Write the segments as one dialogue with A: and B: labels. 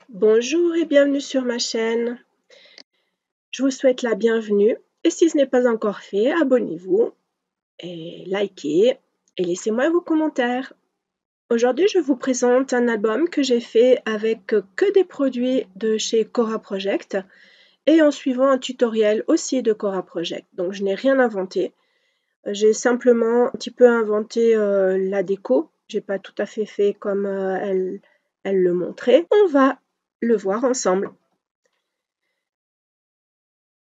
A: Bonjour et bienvenue sur ma chaîne. Je vous souhaite la bienvenue et si ce n'est pas encore fait, abonnez-vous et likez et laissez-moi vos commentaires. Aujourd'hui, je vous présente un album que j'ai fait avec que des produits de chez Cora Project et en suivant un tutoriel aussi de Cora Project. Donc, je n'ai rien inventé. J'ai simplement un petit peu inventé la déco. J'ai pas tout à fait comme elle le montrait. On va le voir ensemble.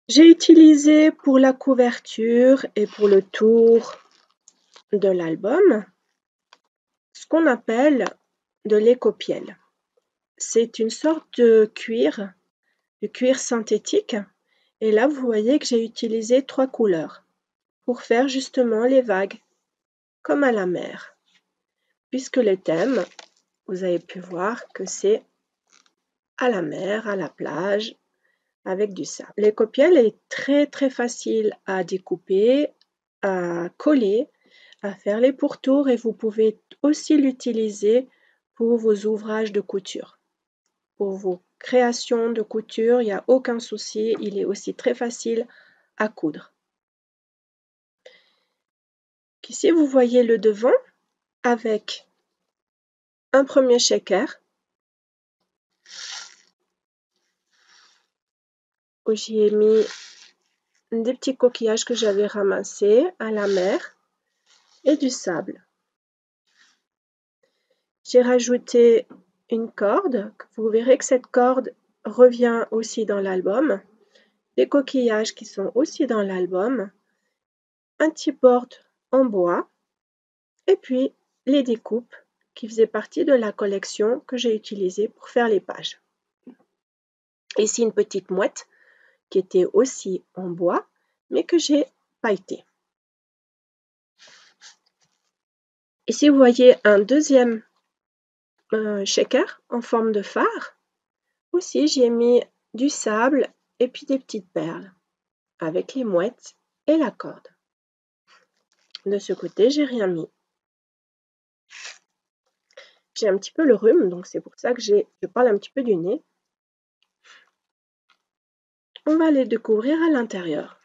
A: J'ai utilisé pour la couverture et pour le tour de l'album ce qu'on appelle de l'écopiel. C'est une sorte de cuir synthétique. Et là, vous voyez que j'ai utilisé 3 couleurs pour faire justement les vagues, comme à la mer. Puisque le thème, vous avez pu voir que c'est à la mer, à la plage, avec du sable. L'écopiel est très facile à découper, à coller, à faire les pourtours et vous pouvez aussi l'utiliser pour vos ouvrages de couture. Pour vos créations de couture, il n'y a aucun souci, il est aussi très facile à coudre. Ici, vous voyez le devant avec un premier shaker où j'y ai mis des petits coquillages que j'avais ramassés à la mer et du sable. J'ai rajouté une corde. Vous verrez que cette corde revient aussi dans l'album. Les coquillages qui sont aussi dans l'album. Un petit board en bois. Et puis les découpes qui faisaient partie de la collection que j'ai utilisée pour faire les pages. Ici une petite mouette qui était aussi en bois, mais que j'ai pailleté. Ici vous voyez un deuxième shaker en forme de phare. Aussi, j'y ai mis du sable et puis des petites perles avec les mouettes et la corde. De ce côté, j'ai rien mis. J'ai un petit peu le rhume, donc c'est pour ça que je parle un petit peu du nez. On va les découvrir à l'intérieur.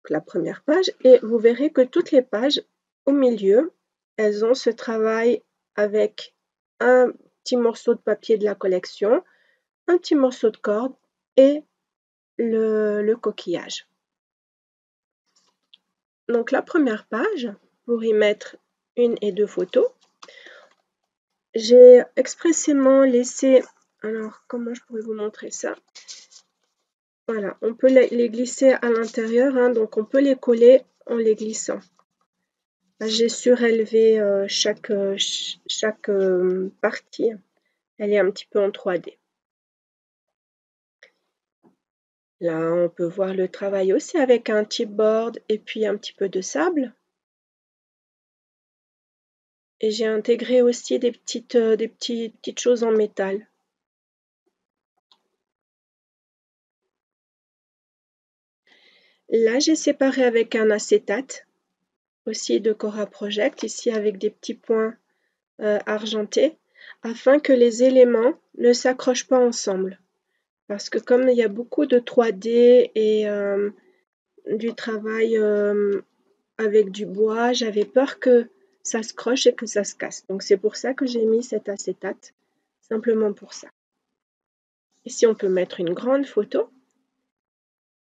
A: La première page, et vous verrez que toutes les pages au milieu, elles ont ce travail avec un petit morceau de papier de la collection, un petit morceau de corde et le coquillage. Donc la première page, pour y mettre 1 et 2 photos, j'ai expressément laissé, alors comment je pourrais vous montrer ça? Voilà, on peut les glisser à l'intérieur, hein, donc on peut les coller en les glissant. J'ai surélevé chaque partie, elle est un petit peu en 3D. Là, on peut voir le travail aussi avec un chipboard et puis un petit peu de sable. Et j'ai intégré aussi des petites choses en métal. Là, j'ai séparé avec un acétate, aussi de Cora Project, ici avec des petits points argentés, afin que les éléments ne s'accrochent pas ensemble. Parce que comme il y a beaucoup de 3D et du travail avec du bois, j'avais peur que ça se croche et que ça se casse. Donc c'est pour ça que j'ai mis cet acétate, simplement pour ça. Ici, on peut mettre une grande photo.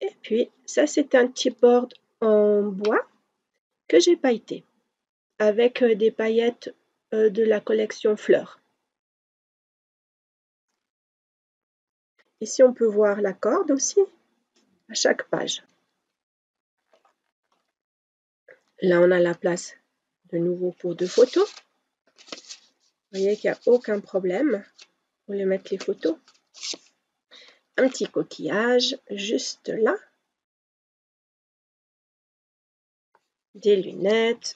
A: Et puis, ça, c'est un chipboard en bois que j'ai pailleté avec des paillettes de la collection Fleurs. Ici, on peut voir la corde aussi à chaque page. Là, on a la place de nouveau pour 2 photos. Vous voyez qu'il n'y a aucun problème pour les mettre les photos. Un petit coquillage juste là. Des lunettes.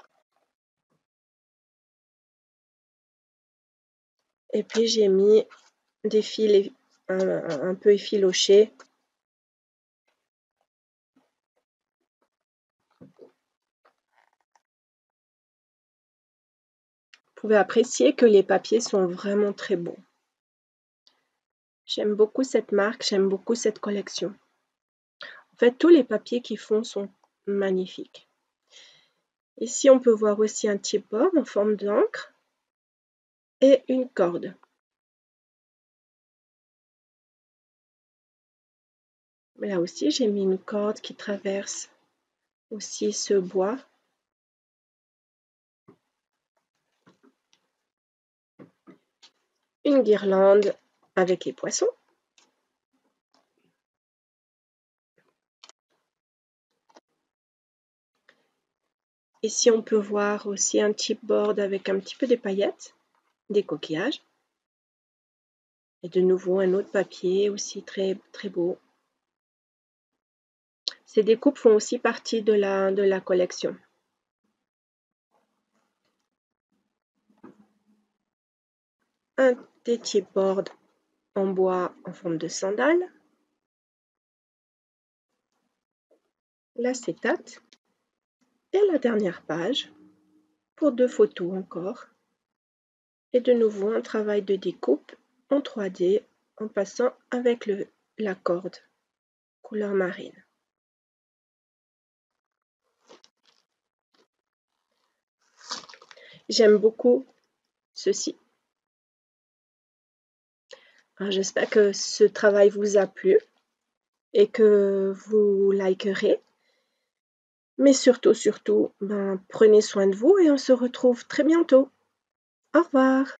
A: Et puis, j'ai mis des fils un peu effilochés. pouvez apprécier que les papiers sont vraiment très beaux. J'aime beaucoup cette marque, j'aime beaucoup cette collection. En fait, tous les papiers qu'ils font sont magnifiques. Ici, on peut voir aussi un chipboard en forme d'encre et une corde. Mais là aussi, j'ai mis une corde qui traverse aussi ce bois. Une guirlande avec les poissons. Ici, on peut voir aussi un chipboard avec un petit peu des paillettes, des coquillages. Et de nouveau, un autre papier aussi très, très beau. Ces découpes font aussi partie de la collection. Un des chipboards en bois en forme de sandale. L'acétate. Et la dernière page pour 2 photos encore. Et de nouveau un travail de découpe en 3D en passant avec la corde couleur marine. J'aime beaucoup ceci. J'espère que ce travail vous a plu et que vous likerez. Mais surtout, prenez soin de vous et on se retrouve très bientôt. Au revoir.